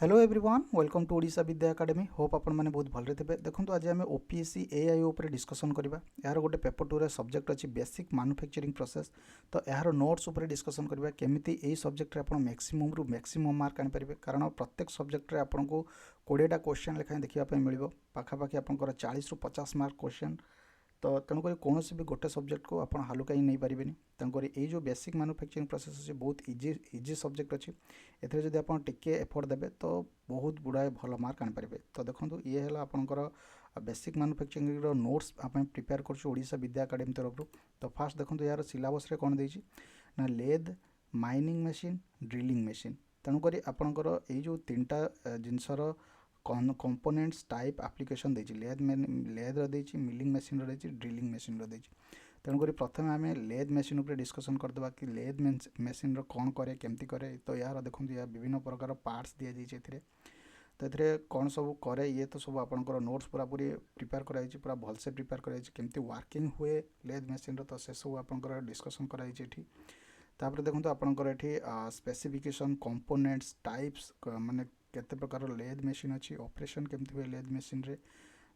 Hello everyone welcome to Odisha Vidya academy hope आपण मैंने बहुत भलरे थे। देखो आज आम ओपीएससी एआई उपर डिस्कसन करवा। यार गोटे पेपर टू सब्जेक्ट अच्छी बेसिक मैन्युफैक्चरिंग प्रोसेस। तो यार नोट्स उपर डिस्कसन करवा केमिति एई सब्जेक्ट आप मैक्सिमम रु मैक्सिमम मार्क आनीपारे, कारण प्रत्येक सब्जेक्ट आपन को 20टा क्वेश्चन लेखाएं देखा मिल पाखापाखि आप 40 रु 50 मार्क क्वेश्चन। तो तेणुक कौन भी गोटे सब्जेक्ट को आप हालुका ही नहीं पारे। तेणुक ये जो बेसिक मैन्युफैक्चरिंग प्रोसेस अच्छे बहुत इजी सब्जेक्ट अच्छी। एथिरे जदि आप टिके एफर्ट देबे तो बहुत गुड़ाए भल मार्क आनीपारे। तो देखो ये है आपंकर बेसिक मैन्युफैक्चरिंग नोट्स आप प्रिपेयर करोडिशा विद्या एकेडमी तरफ। तो फास्ट देखो यार सिलेबस रे कौन देछि ना lathe mining machine drilling machine. तेणुक आपंकर ये जो 3टा जिनसर कंपोनेंट्स टाइप एप्लिकेशन देछि लेद रही मिलिंग मशीन रही ड्रिलिंग मशीन रही। तेणुक प्रथम आम लेद मशीन उपर डिस्कसन करदे कि लेद मशीन कौन करे केमती करे। तो यार देखो यार विभिन्न प्रकार पार्ट्स दि जाइए। तो ये कौन सब करे ये तो सब आपंकर नोट्स पूरा पूरी प्रिपेयर कराई पूरा भलसे प्रिपेयर कराई केमती वर्किंग हुए लेद मशीन। तो से सब आपंकर डिस्कसन कराई। तापर देखो आपंकर ये स्पेसिफिकेशन कंपोनेंट्स टाइप्स माने केते प्रकार लेद मशीन अच्छी ऑपरेशन केमती हुए लेद मशीन रे।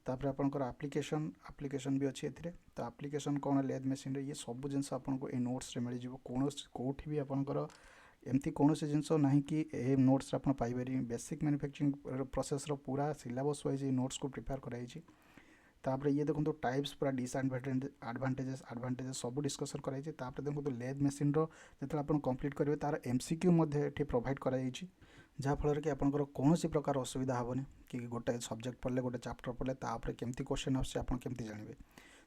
तापर आपंकर एप्लिकेशन भी अच्छी एथिरे। तो एप्लिकेशन कौन लेद मशीन रे ये सब जिनस आपको ये नोट्स रे मिल जाव। कौन कौटी भी आपंकर एमती कौन से जिनस ना कि ए नोट्स आप पाइपर। बेसिक मैन्युफैक्चरिंग प्रोसेस रो पूरा सिलेबस वाइज नोट्स को प्रिपेयर कराई। तापर ये देखो टाइप्स पूरा डिसएडवांटेजेस एडवांटेजेस सब डिस्कसन कराई। तापर देखो लेद मशीन रो जो आप कंप्लीट करेंगे तार एमसीक्यू प्रोवाइड कराई, जहाँफल कि आपंकर कौन प्रकार असुविधा हेनी कि गोटे सब्जेक्ट पढ़ले गोटे चैप्टर पढ़ले तापर केमती क्वेश्चन आमती जानवे।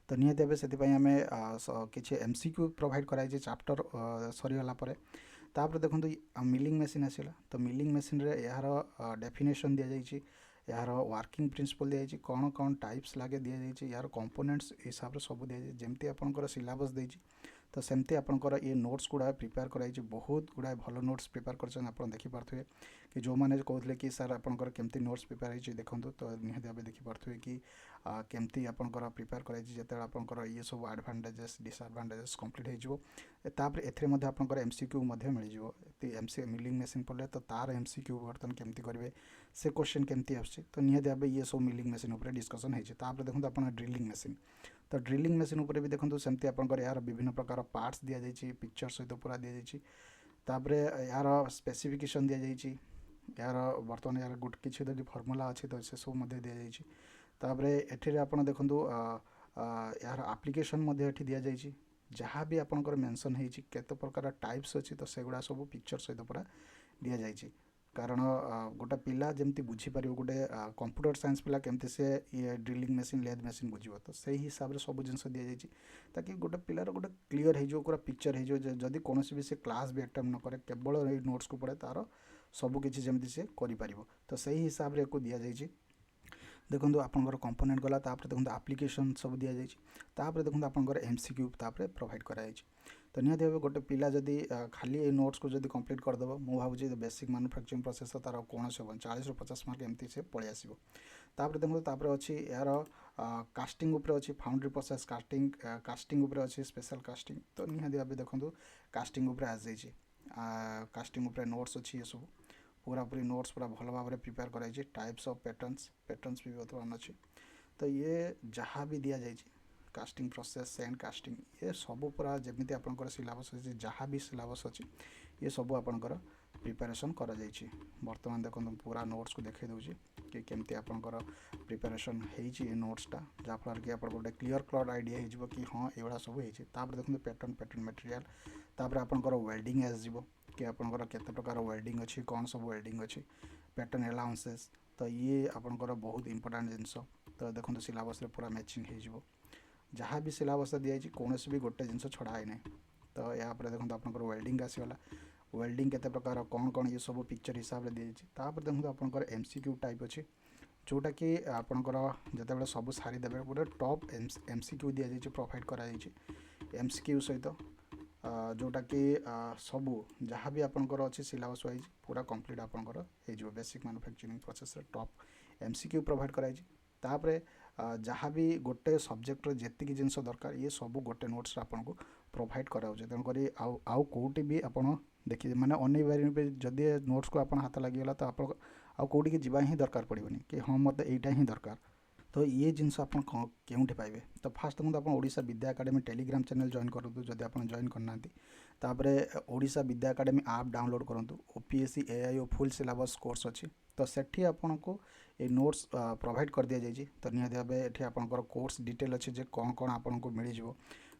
तो निहत भाव से आम कि एमसीक्यू प्रोवाइड कराई चैप्टर सरीगला। तापर देखो मिलिंग मशीन आसला। तो मिलिंग मशीन रे यार डेफिनेशन दि जाइए, यार वर्किंग प्रिंसिपल दी कौन कौन टाइप्स लगे दि जाइए, यार कंपोनेंट्स हिसाब से सब दी जमती आपंकर सिलेबस देती। तो सेमती आपंकर ये नोट्स गुड़ा प्रिपेयर कराई बहुत गुड़ाए भल नोट्स प्रिपेयर कर देखिपे कि जो मैंने कहते कि सर आपंकर केमती नोट्स प्रिपेयर होती देखो। तो निहत भाव देखिपे कि केमती आपंकर प्रिपेयर कराई जिते आपंकर ये सब advantages disadvantages complete hopper. Ether आपंकर एमसीक्यू मिल जाए मिलिंग मशीन पढ़ले तो तार एमसीक्यू बर्तमान केमती करेंगे से क्वेश्चन केमती आसुच्छी। तो निहत भाव ये सब मिलिंग मशीन उपर डिस्कसन होता। देखो आप ड्रिलिंग मशीन। तो ड्रिलिंग मशीन उपर भी देखो सेमती आपंकर यार विभिन्न प्रकार पार्ट्स दि जाइए पिक्चर सहित पूरा दि जाइए। तापर यार स्पेसिफिकेशन दि जाइए, यार बर्तमान यार गोटे किसी यदि फर्मूला अच्छी तो से सब दि जाइए। तापर एठे आपन देखो यार एप्लिकेशन दि जाइए जहाँ भी आपंकर मेंशन होती केते प्रकार टाइप्स अच्छी। तो सेगुड़ा सब पिक्चर सहित पूरा दि जाइए, कारण गोटे पिला जमती बुझीपर गोटे कंप्यूटर साइंस पिला केमती से ये ड्रिलिंग मशीन लेद मशीन बुझे। तो से हिसाब से सब जिन दि जाइए ताकि गोटे पिलार गोटे क्लीयर हो पूरा पिक्चर हो जदि कौन भी से क्लास भी अटेम्प्ट न करे केवल नोट्स को पढ़े तार सबकि जमी से कर। तो सही हिसाब से दि जाइए। देखो आपंकर कंपोनेंट गला देखो एप्लिकेशन सब दि जाइए। तापर देखो आपंकर एमसीक्यू प्रोवाइड कराई। तो निहत भाव गोटे पिला जदि खाली ये नोट्स को जब कंप्लीट करदेव मु भावी बेसिक मैन्युफैक्चरिंग प्रोसेस तार कौन से 40 रु 50 मार्क एमती से पलि आसो। तापर देखो तापर अच्छी यार कास्टिंग उपर अच्छी फाउंड्री प्रोसेस कास्टिंग उपर अच्छी स्पेशल कास्टिंग। तो निहत भाव देखो कास्टिंग उपर आ जाइए कास्टिंग उपर नोट्स अच्छी ये सब पूरा पूरी नोट्स पूरा भल भाव प्रिपेयर कराई। टाइप्स ऑफ पैटर्न्स भी बर्तमान अच्छी। तो ये जहाँ भी दि जाइए कास्टिंग प्रोसेस सैंड कास्टिंग ये सब पूरा जमी आपंकर सिलेबस अच्छी जहाँ भी सिलेबस अच्छी ये सब आपंकर प्रिपेरेसन कर बर्तमान देखो पूरा नोट्स को देखे दूसरी कि केमती आपंकर प्रिपेरेसन हो नोट्सटा जहाँफल कि आप गोटे क्लीयर कट आइडिया हो कि हाँ ये सब होता। देखो पैटर्न मटेरियल तापर आपंकर वेल्डिंग आसो कि आपंकर केते प्रकार वेल्डिंग अच्छी कौन सब वेल्डिंग अच्छी पैटर्न अलाउंसेस। तो ये आपंकर बहुत इंपोर्टेंट जिनस। तो देखो सिलेबस पूरा मैचिंग हो जहाँ भी सिलेबस दि जाइए कौन भी गोटे जिन छड़ा ही ना। तो यहाँ देखो आपंकर वेल्डिंग आसगला वेल्डिंग केते प्रकार कौन कौन ये सब पिक्चर हिसाब से दी जाइए। देखो आपंकर एमसीक्यू टाइप अच्छी जोटा कि आपंकर जिते सब सारीदे गोटे टॉप एमसीक्यू दि जाइए प्रोवाइड कराई एमसीक्यू सहित जोटा कि सबू जहाँ भी आपंकर अच्छी सिलेबस वाइज पूरा कंप्लीट आपंकर हो basic manufacturing process top MCQ provide कराई। तापर जहाँ भी गोटे सब्जेक्ट जी जिनस दरकार ये सब गोटे नोट्स आपको प्रोवाइड कराऊे। तेणुक आउ कौटी भी आप देखिए माने अनै पारे जदि नोट्स को आप हाथ लगिगला तो आप कौटी जावा ही दरकार पड़ोनी कि हाँ मत यहीटा ही दरकार। तो ये जिनस आप केउठी पाइबे तो फास्ट देखो आप Odisha Vidya academy Telegram channel join करूँ जब आप जॉइन करना तापरे Odisha Vidya academy app download करूँ OPSC AIO full syllabus course अच्छी तो सेठी आपन को ये नोट्स प्रोवाइड कर दिया जाइए। तो निहाती भाव ये आपंकर कोर्स डिटेल अच्छे जे कौन कौन आपन को मिल जाव।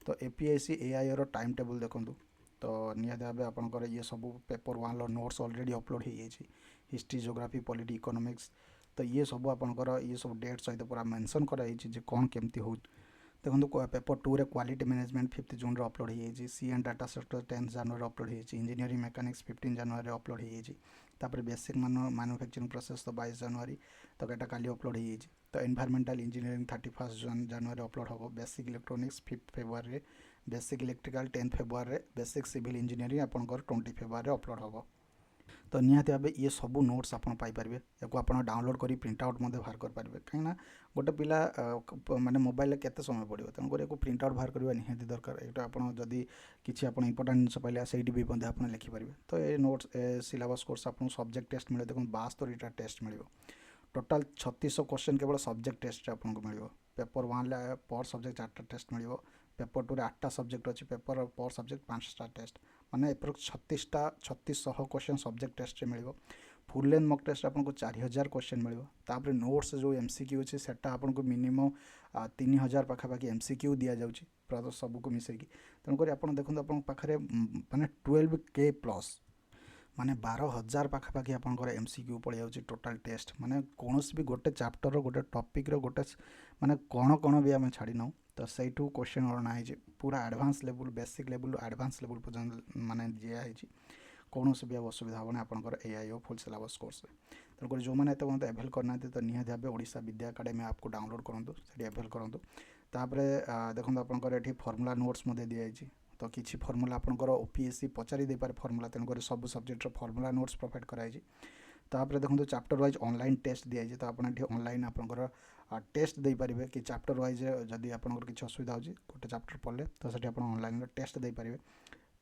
तो एपीएससी एआईओ रो टाइम टेबल देखूँ तो निहाती भाव आपंकर ये सब पेपर 1 नोट्स ऑलरेडी अपलोड हो जाए हिस्ट्री ज्योग्राफी पॉलिटी इकोनॉमिक्स। तो ये सब आपंकर ये सब डेट सहित पूरा मेंशन कराई कौन केमती हो देखो पेपर 2 रे क्वालिटी मैनेजमेंट 5 जून रे अपलोड हो सी एंड डाटा स्ट्रक्चर 10 जनवरी अपलोड हो इंजीनियरिंग मैकेनिक्स 15 जनवरी अपलोड हो बेसिक मैन्युफैक्चरिंग प्रोसेस तो 22 जनवरी तो यहाँ काली अपलोड हो तो एनवायरमेंटल इंजीनियरिंग 31 जनवरी अपलोड हम बेसिक इलेक्ट्रोनिक्स 5 फेब्रुआरी बेसिक इलेक्ट्रिकल 10 फेब्रुआरी बेसिक सिविल इंजीनियरिंग आपंकर 20 फेब्रुआरी अपलोड हम। तो निहाती भाव ये सब नोट्स आप पाइपर या आप डाउनलोड कर प्रिंट आउट बाहर करेंगे कहीं गोटे पिला माने मोबाइल केते समय पड़ो तेणुकर एक प्रिंट आउट बाहर करवा निहाती दरकार यहाँ आप जदि किसी आप इंपोर्टाट जिन पाइले से भी आप लिखिपारे। तो ये नोट्स सिलेबस कोर्स आप सब्जेक्ट टेस्ट मिले देखो 72टा टेस्ट मिल टोटाल 3600 क्वेश्चन केवल सब्जेक्ट टेस्ट आपको मिल पेपर 1 पर सब्जेक्ट 4टा टेस्ट मिल पेपर 2 रे 8टा सब्जेक्ट अच्छी पेपर पर सब्जेक्ट 5टा टेस्ट माने एप्रोक्स 3600 क्वेश्चन सब्जेक्ट टेस्ट मिल फुल लेंथ मक टेस्ट आपको 4000 क्वेश्चन मिल तापर नोट्स जो एमसीक्यू अच्छे से आपको मिनिमम 3000 पाखापाखि एमसीक्यू दि जाऊँगी प्रायः सबको मिसेकी तेणुक आप देखो आप पाखे माने 12K प्लस माने 12,000 पाखापाखि आपंकर एमसीक्यू पड़ जाऊँगी टोटाल टेस्ट माने कौन भी गोटे चैप्टर गोटे टॉपिक गोटे माने कौन कौन भी आम छाड़ी नौ तो सहीठू क्वेश्चन अणा है पूरा advance level basic level advance level पर्यटन माने दिखाई कौन भी असुविधा होनी आपंकर एआईओ फुल सिलेबस कोर्स तेणुक जो मैंने एत एभेल करना तो निहाती भाव ओडिशा विद्या एकेडमी ऐप को डाउनलोड करूँ से एभेल करूँ। तापर देखो आपंकर ये फर्मुला नोट्स दिखाई तो किसी फर्मुला आपंकर ओपीएससी पचारि दे पारे फर्मुला तेणुक सब सब्जेक्ट फर्मुला नोट्स प्रोवाइड कराई। तापर देखो चैप्टर वाइज ऑनलाइन टेस्ट दिखाई तो आप ऑनलाइन आपंकर टेस्ट दे पारे कि चैप्टर वाइज जदि आपंकर किसी असुविधा हो गोटे चैप्टर पढ़ले तो से ऑनलाइन टेस्ट दे पारे।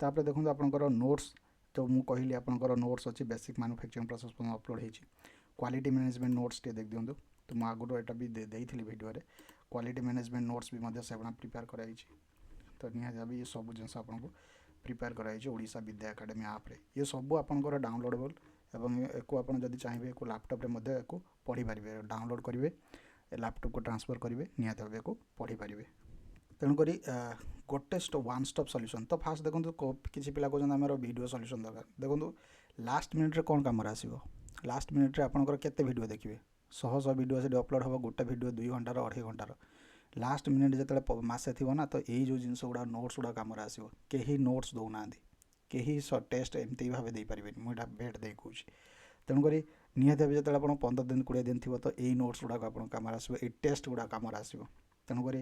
तापर देखो आपंकर नोट्स तो मुझे कहली आपंकर नोट्स अच्छी बेसिक मैन्युफैक्चरिंग प्रोसेस अपलोड हो क्वालिटी मैनेजमेंट नोट्स टे देख दिंतु तो मुझे आगुरी यहाँ भी देती वीडियो क्वालिटी मैनेजमेंट नोट्स भी से प्रिपेयर कराई। तो निहाती भाव ये सब जिन आपको प्रिपेयर कराई ओडिशा विद्या एकेडमी ऐप ये सब आपंकर डाउनलोडेबल एवं एक जब चाहिए एक लैपटॉप रे पढ़ी पारे डाउनलोड करेंगे लैपटॉप को ट्रांसफर करेंगे निहाती भाव को पढ़ी पारे। तेणुक गोटे वन स्टॉप सॉल्यूशन तो फास्ट देखो किसी पिला कहते आम वीडियो सॉल्यूशन दरकार देखो लास्ट मिनिट कौन कम आसो लास्ट मिनिट आपंकर केते वीडियो देखिए 100 वीडियो से अपलोड हम गोटे वीडियो 2 घंटार 2.5 घंटार लास्ट मिनिट जो मसे थी ना तो यही जो जिनस गुड़ा नोट्स गुड़ा कम आसो कहीं नोट्स दौना कहीं टेस्ट एमती भाव दे पारे मुझे भेट दे कहूँ तेणुक निहाती भाव जो आप 15 दिन 20 दिन थी तो यही नोट्स गुड़ा आप कम आसो ये टेस्ट गुड़ा कम आसो तेणुक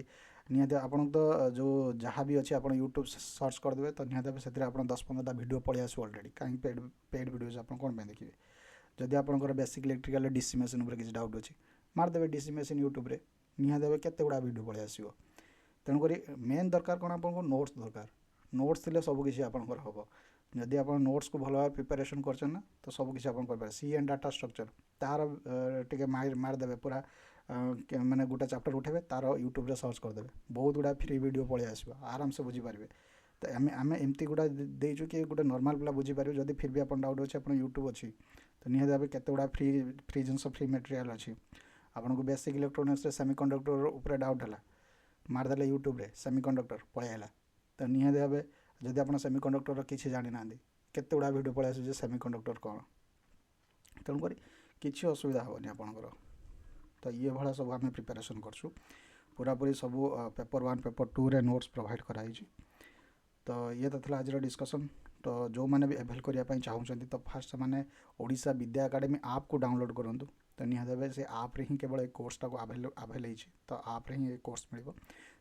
निहाती आपन तो जो जहाँ भी अच्छे आप यूट्यूब सर्च करदे तो निहाती भाव से 10-15टा वीडियो पलि आसो अलरेडी कहीं पेड वीडियोज आप कौन देखिए जदि आपंकर बेसिक इलेक्ट्रिकल डीसी मेसीन किसी डाउट अच्छी मारदेवे डीसी मेसीन यूट्यूब रे निहाती भाव केते गुड़ा वीडियो पलि आसो तेणुक मेन दरकार कौन आपको नोट्स दरकार नोट्स थे सबकिछि आपंकर हम जदि आप नोट्स को भल भाव प्रिपेरेसन कर तो सबकिछि आप करेंगे सी एंड डाटा स्ट्रक्चर तार टे मारदेवे पूरा मैंने गोटे चैप्टर उठेबे तार यूट्यूब रे सर्च करदे बहुत गुड़ा फ्री वीडियो पलि आसो आराम से बुझीपारे। तो आम एमती गुड़ा देचु कि गोटे नॉर्मल पिला बुझीपारे जदि फिर भी आप डाउट अच्छे आप यूट्यूब अच्छी तो निहाती भाव केते गुड़ा फ्री जिनस फ्री मटेरियल अच्छी आपको बेसिक इलेक्ट्रोनिक्स सेमीकंडक्टर उपर डाउट है मारदेले यूट्यूब रे सेमीकंडक्टर पलैला तो निहाती भाव जदि आप सेमीकंडक्टर किसी जानी ना केते गुड़ा वीडियो पलि आस सेमीकंडक्टर कौन तेणुक किसी असुविधा हेनी आपंकर। तो ये भाया सब आम प्रिपेरेसन करछु पूरापूरी सब पेपर 1 पेपर 2 रे नोट्स प्रोवाइड कराई। तो ये तो आज डिस्कसन तो जो मैंने भी एभेल करने चाहूँगी तो फास्ट मैंने ओडिशा विद्या एकेडमी ऐप को डाउनलोड करूँ तो निहाती भाव से ऐप रे ही केवल एक कोर्सटा को आवेल होती तो ऐप रे ही एक कोर्स मिल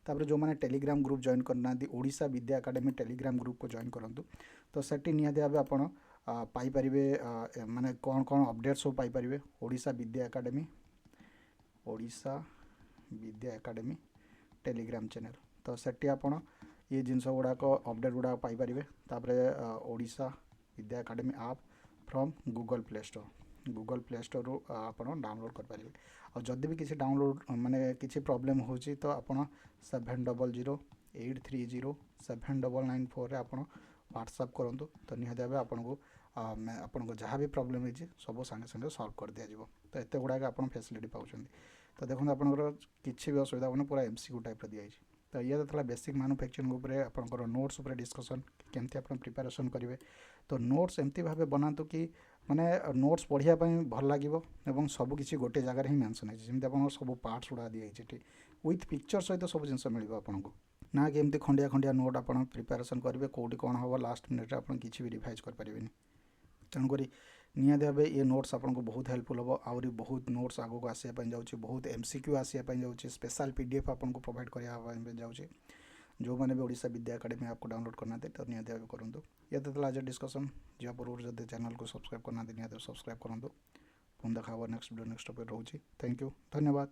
तापर जो मैंने टेलीग्राम ग्रुप जॉइन करना Odisha Vidya academy Telegram group को जॉइन करूँ तो सेठी निहाती भाव आपण पाइपर माने कौन कौन अपडेट सब Piper Odisha Vidya academy Odisha Vidya academy Telegram channel तो सेठी आपण ये जिनस गुड़ाक अपडेट गुड़ा पाइपर तापर ओडिशा विद्या एकेडमी आप फ्रॉम गूगल प्ले स्टोर आप डाउनलोड करेंगे। और जदि भी किसी डाउनलोड माने किसी प्रॉब्लम हो तो आप 7008307994 आप व्हाट्सअप करूँ तो निहत भाव आपको आपको जहाँ भी प्रोब्लेम होती सब सागे सागे सॉल्व कर दिया। तो एत गुड़ाक आप फैसिलिटी पाँच। तो देखो आपंकर किसी भी असुविधा होना पूरा MCQ टाइप दिखाई। तो ये था बेसिक मैन्युफैक्चरिंग उपरे आपंकर नोट्स उपर डिस्कसन केमती आप प्रिपरेशन करेंगे। तो नोट्स एमती भाव बनातु कि माने नोट्स पढ़ाई भल लगे और सबकि गोटे जगार ही मेंशन है जमी आप सब पार्ट्स गुड़ा दिखाई विथ पिक्चर सहित सब जिन मिल आपको ना कि एमती खंडिया खंडिया नोट आप प्रिपरेशन करेंगे कौटी कौन हम लास्ट मिनिट आप किसी भी रिवाइज करें। तेणुक निहत भाव ये नोट्स आपको बहुत हेल्पफुल हम आहरी बहुत नोट्स आगे को आसापी जाऊँगी बहुत MCQ आसापी जाऊँगी स्पेशल PDF आपको प्रोवाइड कराया जाऊँगी। जो मैंने भी ओडिशा विद्या एकेडमी आपको डाउनलोड करना तो निहत भाव करूँ। ये तो आज डिस्कसन जा पूर्व जब चैनल को सब्सक्राइब करना निहत सब्सक्राइब करूँ। पुणी देखा नेक्स्ट वीडियो नेक्स्ट टॉपिक रोचे। थैंक यू धन्यवाद।